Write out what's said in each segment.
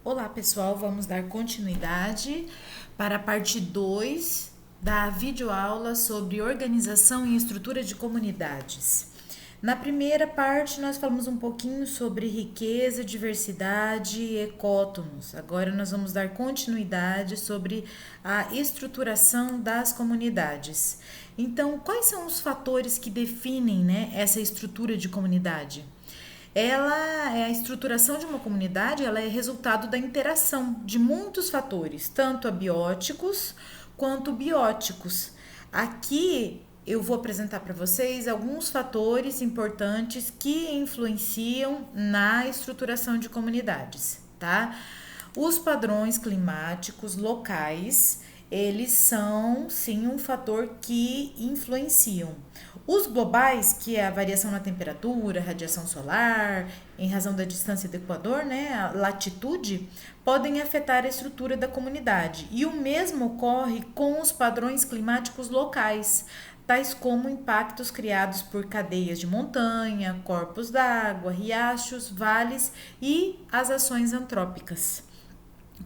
Olá, pessoal, vamos dar continuidade para a parte 2 da videoaula sobre organização e estrutura de comunidades. Na primeira parte, nós falamos um pouquinho sobre riqueza, diversidade e ecótonos. Agora, nós vamos dar continuidade sobre a estruturação das comunidades. Então, quais são os fatores que definem, essa estrutura de comunidade? A estruturação de uma comunidade, ela é resultado da interação de muitos fatores, tanto abióticos quanto bióticos. Aqui eu vou apresentar para vocês alguns fatores importantes que influenciam na estruturação de comunidades, tá? Os padrões climáticos locais, eles são sim um fator que influenciam. Os globais, que é a variação na temperatura, radiação solar, em razão da distância do Equador, a latitude, podem afetar a estrutura da comunidade. E o mesmo ocorre com os padrões climáticos locais, tais como impactos criados por cadeias de montanha, corpos d'água, riachos, vales e as ações antrópicas.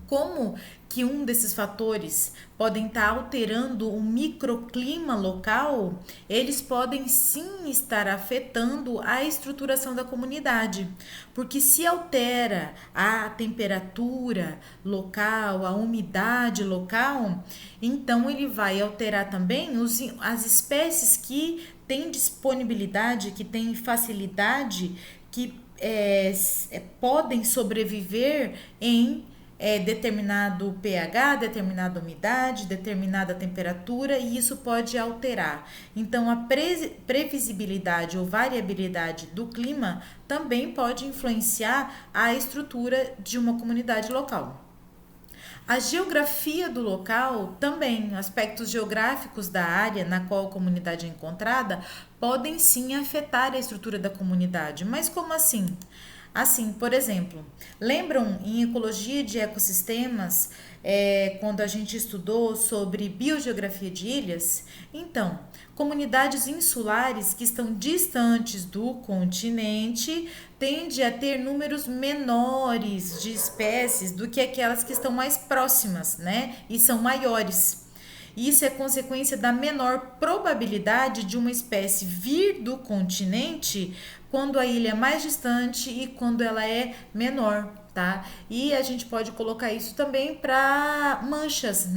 Como que um desses fatores podem estar alterando o microclima local, eles podem sim estar afetando a estruturação da comunidade, porque se altera a temperatura local, a umidade local, então ele vai alterar também as espécies que têm disponibilidade, que têm facilidade, que podem sobreviver em determinado pH, determinada umidade, determinada temperatura, e isso pode alterar. Então, a previsibilidade ou variabilidade do clima também pode influenciar a estrutura de uma comunidade local. A geografia do local também, aspectos geográficos da área na qual a comunidade é encontrada, podem sim afetar a estrutura da comunidade. Mas como assim? Assim, por exemplo, lembram em ecologia de ecossistemas, quando a gente estudou sobre biogeografia de ilhas? Então, comunidades insulares que estão distantes do continente tendem a ter números menores de espécies do que aquelas que estão mais próximas, e são maiores. Isso é consequência da menor probabilidade de uma espécie vir do continente quando a ilha é mais distante e quando ela é menor, tá? E a gente pode colocar isso também para manchas,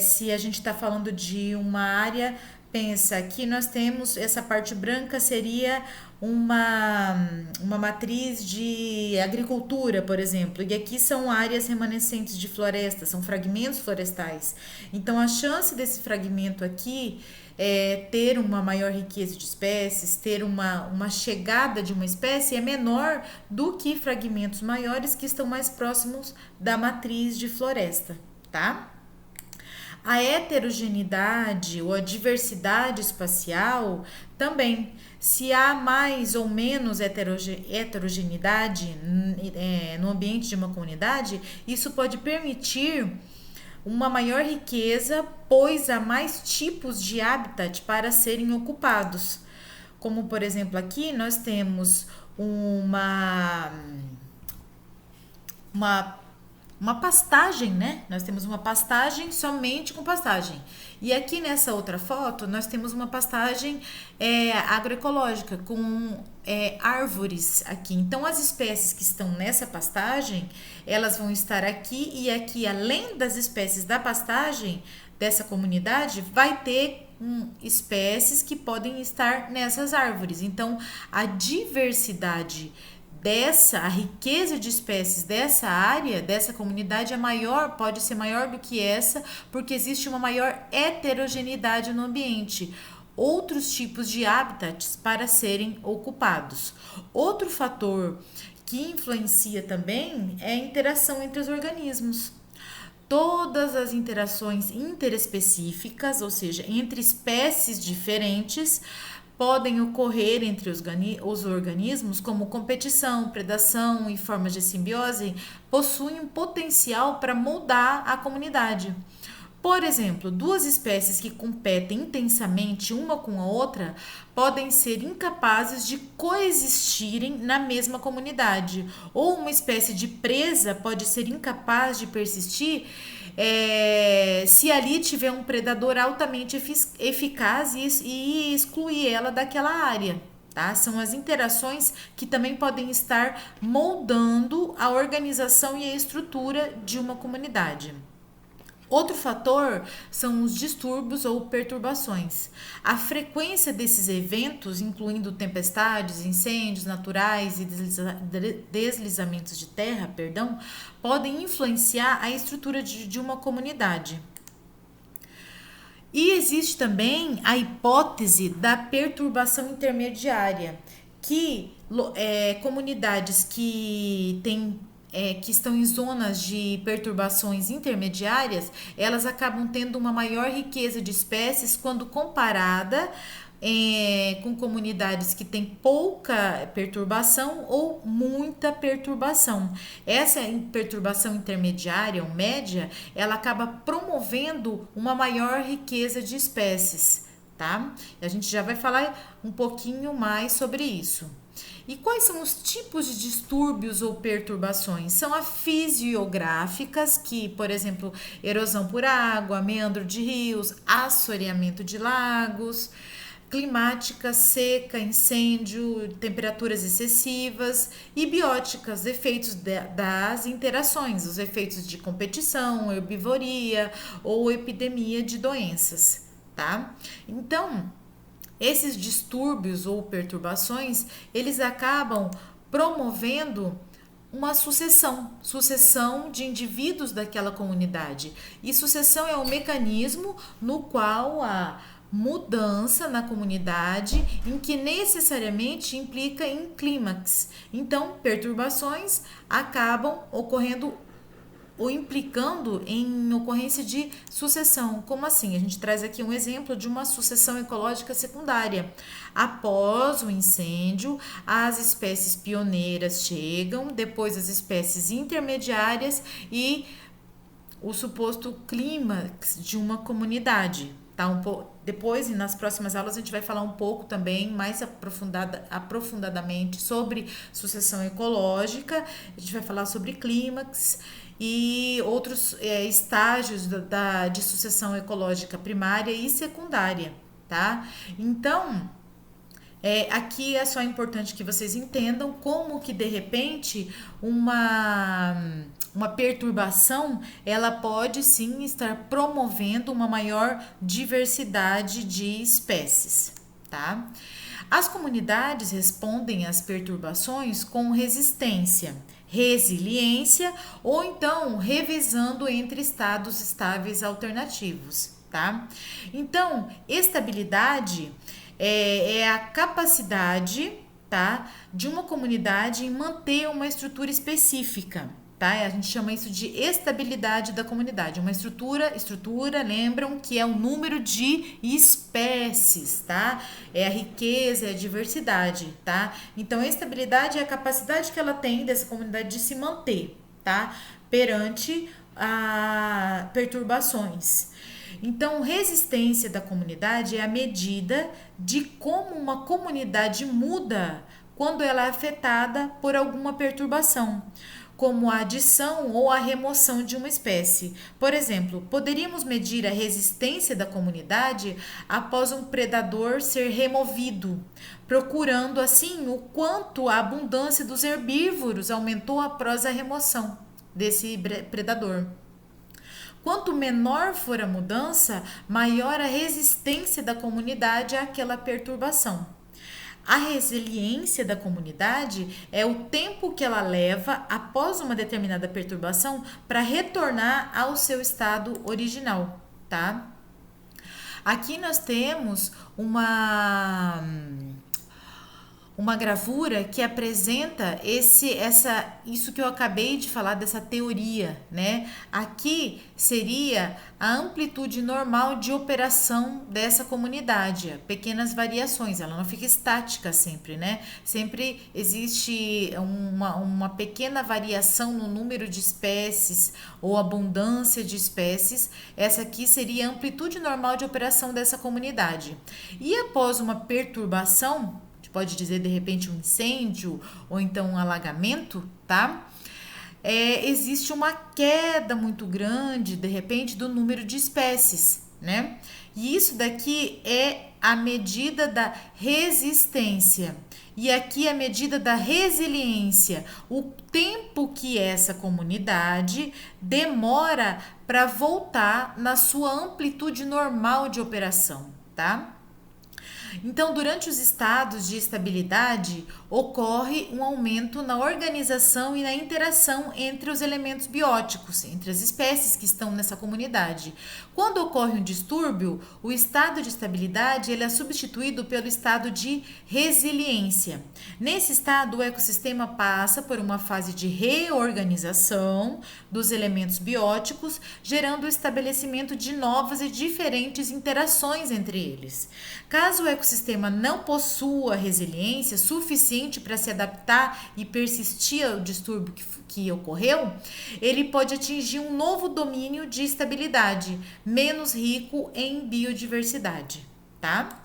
se a gente está falando de uma área, pensa que nós temos essa parte branca seria uma matriz de agricultura, por exemplo, e aqui são áreas remanescentes de floresta, são fragmentos florestais. Então, a chance desse fragmento aqui ter uma maior riqueza de espécies, ter uma chegada de uma espécie é menor do que fragmentos maiores que estão mais próximos da matriz de floresta, tá? A heterogeneidade ou a diversidade espacial também. Se há mais ou menos heterogeneidade no ambiente de uma comunidade, isso pode permitir uma maior riqueza, pois há mais tipos de habitat para serem ocupados. Como, por exemplo, aqui nós temos uma uma pastagem, Nós temos uma pastagem somente com pastagem. E aqui nessa outra foto, nós temos uma pastagem agroecológica com árvores aqui. Então, as espécies que estão nessa pastagem, elas vão estar aqui e aqui, além das espécies da pastagem dessa comunidade, vai ter espécies que podem estar nessas árvores. Então, a diversidade a riqueza de espécies dessa área, dessa comunidade é maior, pode ser maior do que essa, porque existe uma maior heterogeneidade no ambiente, outros tipos de habitats para serem ocupados. Outro fator que influencia também é a interação entre os organismos. Todas as interações interespecíficas, ou seja, entre espécies diferentes, podem ocorrer entre os organismos, como competição, predação e formas de simbiose, possuem um potencial para moldar a comunidade. Por exemplo, duas espécies que competem intensamente uma com a outra podem ser incapazes de coexistirem na mesma comunidade, ou uma espécie de presa pode ser incapaz de persistir se ali tiver um predador altamente eficaz e excluir ela daquela área. Tá? São as interações que também podem estar moldando a organização e a estrutura de uma comunidade. Outro fator são os distúrbios ou perturbações. A frequência desses eventos, incluindo tempestades, incêndios naturais e deslizamentos de terra, podem influenciar a estrutura de uma comunidade. E existe também a hipótese da perturbação intermediária, que comunidades que estão em zonas de perturbações intermediárias, elas acabam tendo uma maior riqueza de espécies quando comparada com comunidades que têm pouca perturbação ou muita perturbação. Essa perturbação intermediária ou média, ela acaba promovendo uma maior riqueza de espécies, tá? A gente já vai falar um pouquinho mais sobre isso. E quais são os tipos de distúrbios ou perturbações? São as fisiográficas, que, por exemplo, erosão por água, meandro de rios, assoreamento de lagos, climática, seca, incêndio, temperaturas excessivas, e bióticas, efeitos das interações, os efeitos de competição, herbivoria ou epidemia de doenças, tá? Então, esses distúrbios ou perturbações, eles acabam promovendo uma sucessão de indivíduos daquela comunidade. E sucessão é um mecanismo no qual a mudança na comunidade em que necessariamente implica em clímax. Então, perturbações acabam ocorrendo ou implicando em ocorrência de sucessão. Como assim? A gente traz aqui um exemplo de uma sucessão ecológica secundária. Após o incêndio, as espécies pioneiras chegam, depois as espécies intermediárias e o suposto clímax de uma comunidade. Tá? Depois, e nas próximas aulas, a gente vai falar um pouco também, mais aprofundadamente, sobre sucessão ecológica, a gente vai falar sobre clímax e outros estágios de sucessão ecológica primária e secundária, tá? Então, aqui é só importante que vocês entendam como que, de repente, uma perturbação, ela pode sim estar promovendo uma maior diversidade de espécies, tá? As comunidades respondem às perturbações com resistência, resiliência ou então revezando entre estados estáveis alternativos, tá? Então, estabilidade é a capacidade, tá, de uma comunidade em manter uma estrutura específica. Tá? A gente chama isso de estabilidade da comunidade. Uma estrutura, lembram que é o número de espécies, tá? É a riqueza, é a diversidade, tá? Então, a estabilidade é a capacidade que ela tem dessa comunidade de se manter, tá? Perante a perturbações. Então, resistência da comunidade é a medida de como uma comunidade muda quando ela é afetada por alguma perturbação, como a adição ou a remoção de uma espécie. Por exemplo, poderíamos medir a resistência da comunidade após um predador ser removido, procurando assim o quanto a abundância dos herbívoros aumentou após a remoção desse predador. Quanto menor for a mudança, maior a resistência da comunidade àquela perturbação. A resiliência da comunidade é o tempo que ela leva após uma determinada perturbação para retornar ao seu estado original, tá? Aqui nós temos uma gravura que apresenta isso que eu acabei de falar dessa teoria, né? Aqui seria a amplitude normal de operação dessa comunidade, pequenas variações, ela não fica estática sempre, né? Sempre existe uma pequena variação no número de espécies ou abundância de espécies. Essa aqui seria a amplitude normal de operação dessa comunidade. E após uma perturbação, pode dizer de repente um incêndio ou então um alagamento, tá? Existe uma queda muito grande, de repente, do número de espécies, né? E isso daqui é a medida da resistência. E aqui a medida da resiliência, o tempo que essa comunidade demora para voltar na sua amplitude normal de operação, tá? Então, durante os estados de estabilidade, ocorre um aumento na organização e na interação entre os elementos bióticos, entre as espécies que estão nessa comunidade. Quando ocorre um distúrbio, o estado de estabilidade ele é substituído pelo estado de resiliência. Nesse estado, o ecossistema passa por uma fase de reorganização dos elementos bióticos, gerando o estabelecimento de novas e diferentes interações entre eles. Caso o ecossistema não possua resiliência suficiente para se adaptar e persistir ao distúrbio que ocorreu, ele pode atingir um novo domínio de estabilidade, menos rico em biodiversidade, tá?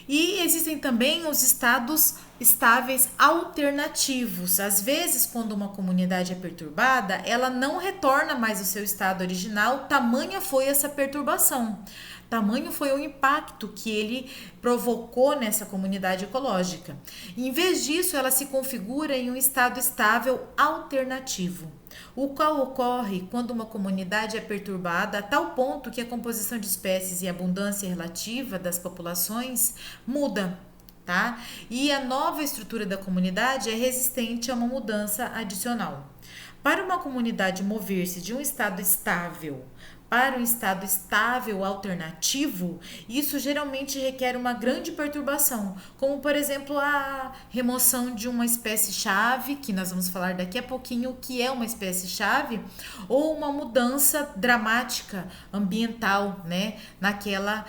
E existem também os estados estáveis alternativos. Às vezes, quando uma comunidade é perturbada, ela não retorna mais ao seu estado original, tamanha foi essa perturbação. Tamanho foi o impacto que ele provocou nessa comunidade ecológica. Em vez disso, ela se configura em um estado estável alternativo, o qual ocorre quando uma comunidade é perturbada a tal ponto que a composição de espécies e a abundância relativa das populações muda, tá? E a nova estrutura da comunidade é resistente a uma mudança adicional. Para uma comunidade mover-se de um estado estável para um estado estável alternativo, isso geralmente requer uma grande perturbação, como por exemplo a remoção de uma espécie-chave, que nós vamos falar daqui a pouquinho o que é uma espécie-chave, ou uma mudança dramática ambiental, né, naquela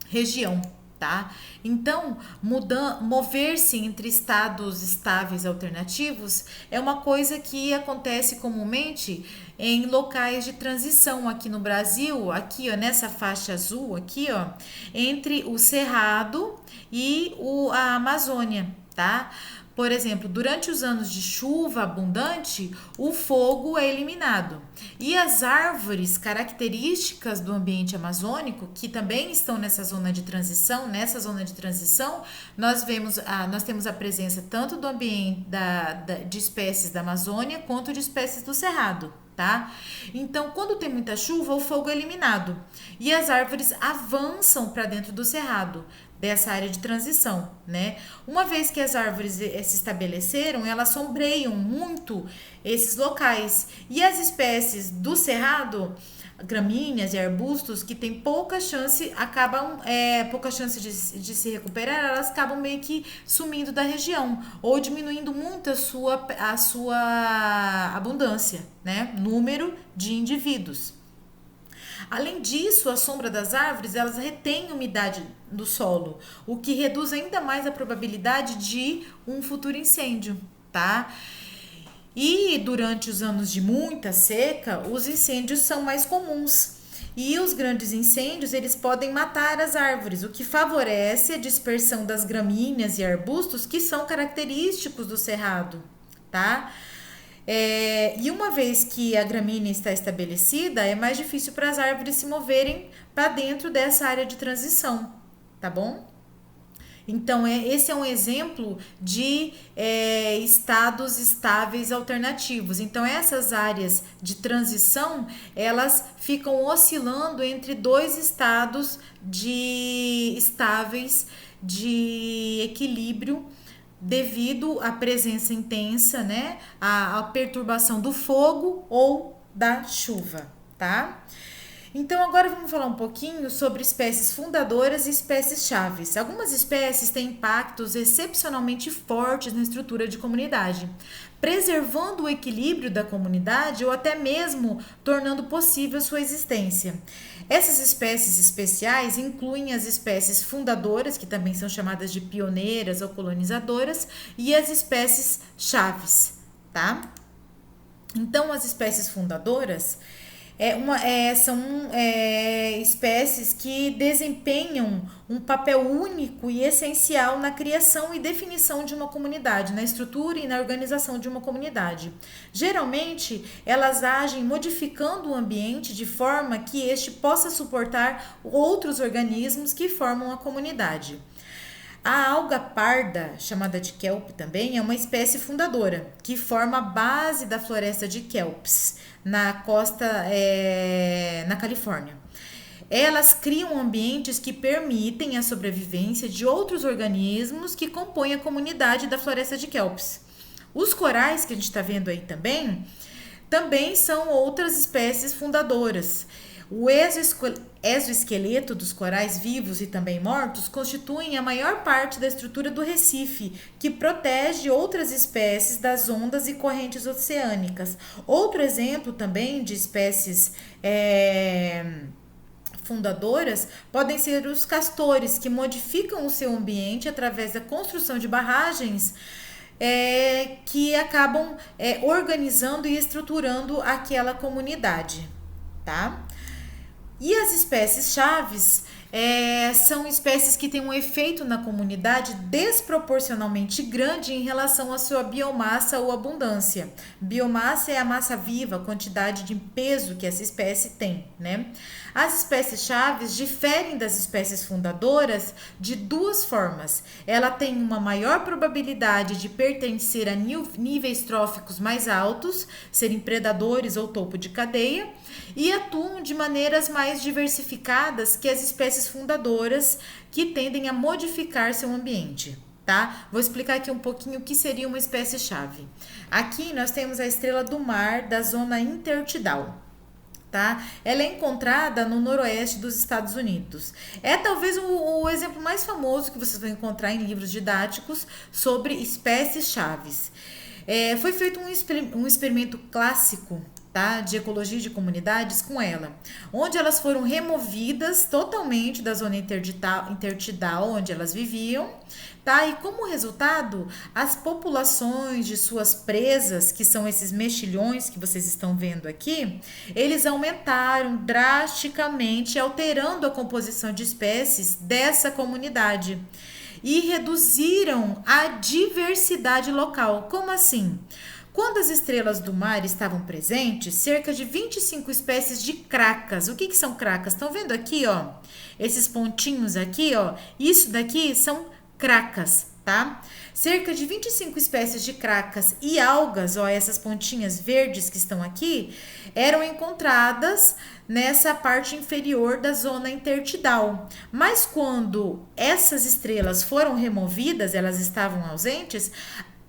região. Tá? Então, mover-se entre estados estáveis alternativos é uma coisa que acontece comumente em locais de transição aqui no Brasil, aqui ó, nessa faixa azul aqui, ó, entre o Cerrado e a Amazônia, tá? Por exemplo, durante os anos de chuva abundante, o fogo é eliminado. E as árvores características do ambiente amazônico, que também estão nessa zona de transição, nós temos a presença tanto do ambiente de espécies da Amazônia quanto de espécies do Cerrado. Tá? Então, quando tem muita chuva, o fogo é eliminado e as árvores avançam para dentro do cerrado, dessa área de transição, né? Uma vez que as árvores se estabeleceram, elas sombreiam muito esses locais e as espécies do cerrado, gramíneas e arbustos que têm pouca chance de se recuperar, elas acabam meio que sumindo da região ou diminuindo muito a sua abundância, né? Número de indivíduos. Além disso, a sombra das árvores, elas retêm umidade do solo, o que reduz ainda mais a probabilidade de um futuro incêndio, tá? E durante os anos de muita seca, os incêndios são mais comuns. E os grandes incêndios, eles podem matar as árvores, o que favorece a dispersão das gramíneas e arbustos que são característicos do cerrado, tá? E uma vez que a gramínea está estabelecida, é mais difícil para as árvores se moverem para dentro dessa área de transição, tá bom? Então, esse é um exemplo de estados estáveis alternativos. Então, essas áreas de transição, elas ficam oscilando entre dois estados estáveis de equilíbrio devido à presença intensa, né, à perturbação do fogo ou da chuva, tá? Então agora vamos falar um pouquinho sobre espécies fundadoras e espécies chaves. Algumas espécies têm impactos excepcionalmente fortes na estrutura de comunidade, preservando o equilíbrio da comunidade ou até mesmo tornando possível sua existência. Essas espécies especiais incluem as espécies fundadoras, que também são chamadas de pioneiras ou colonizadoras, e as espécies chaves, tá? Então, as espécies fundadoras são espécies que desempenham um papel único e essencial na criação e definição de uma comunidade, na estrutura e na organização de uma comunidade. Geralmente, elas agem modificando o ambiente de forma que este possa suportar outros organismos que formam a comunidade. A alga parda, chamada de kelp também, é uma espécie fundadora, que forma a base da floresta de kelps, na costa, na Califórnia. Elas criam ambientes que permitem a sobrevivência de outros organismos que compõem a comunidade da floresta de kelps. Os corais, que a gente está vendo aí também são outras espécies fundadoras. O exoesqueleto dos corais vivos e também mortos constituem a maior parte da estrutura do recife, que protege outras espécies das ondas e correntes oceânicas. Outro exemplo também de espécies fundadoras podem ser os castores, que modificam o seu ambiente através da construção de barragens que acabam organizando e estruturando aquela comunidade, tá? E as espécies chaves são espécies que têm um efeito na comunidade desproporcionalmente grande em relação à sua biomassa ou abundância. Biomassa é a massa viva, a quantidade de peso que essa espécie tem, né? As espécies chaves diferem das espécies fundadoras de duas formas. Ela tem uma maior probabilidade de pertencer a níveis tróficos mais altos, serem predadores ou topo de cadeia, e atuam de maneiras mais diversificadas que as espécies fundadoras, que tendem a modificar seu ambiente, tá? Vou explicar aqui um pouquinho o que seria uma espécie-chave. Aqui nós temos a estrela do mar da zona intertidal, tá? Ela é encontrada no noroeste dos Estados Unidos. É talvez o exemplo mais famoso que vocês vão encontrar em livros didáticos sobre espécies chaves. Foi feito um experimento clássico, tá, de ecologia de comunidades com ela, onde elas foram removidas totalmente da zona intertidal onde elas viviam, tá? E como resultado, as populações de suas presas, que são esses mexilhões que vocês estão vendo aqui, eles aumentaram drasticamente, alterando a composição de espécies dessa comunidade e reduziram a diversidade local. Como assim? Quando as estrelas do mar estavam presentes, cerca de 25 espécies de cracas. O que são cracas? Estão vendo aqui, ó? Esses pontinhos aqui, ó? Isso daqui são cracas, tá? Cerca de 25 espécies de cracas e algas, ó, essas pontinhas verdes que estão aqui, eram encontradas nessa parte inferior da zona intertidal. Mas quando essas estrelas foram removidas, elas estavam ausentes,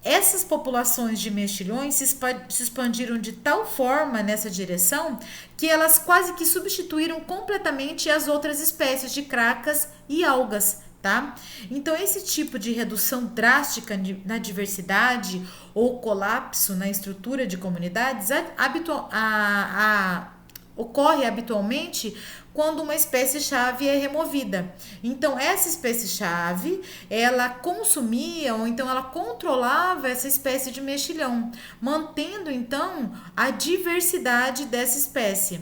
essas populações de mexilhões se expandiram de tal forma nessa direção que elas quase que substituíram completamente as outras espécies de cracas e algas, tá? Então, esse tipo de redução drástica na diversidade ou colapso na estrutura de comunidades ocorre habitualmente quando uma espécie-chave é removida. Então, essa espécie-chave, ela consumia ou então ela controlava essa espécie de mexilhão, mantendo então a diversidade dessa espécie.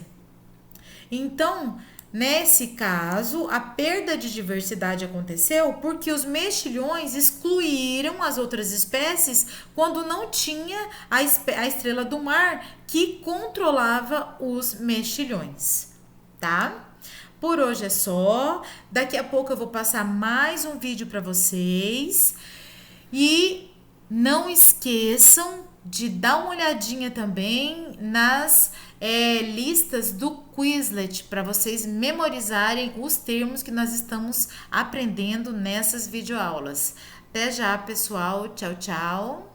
Então, nesse caso, a perda de diversidade aconteceu porque os mexilhões excluíram as outras espécies quando não tinha a estrela do mar que controlava os mexilhões, tá? Por hoje é só. Daqui a pouco eu vou passar mais um vídeo para vocês. E não esqueçam de dar uma olhadinha também nas listas do Quizlet para vocês memorizarem os termos que nós estamos aprendendo nessas videoaulas. Até já, pessoal. Tchau, tchau.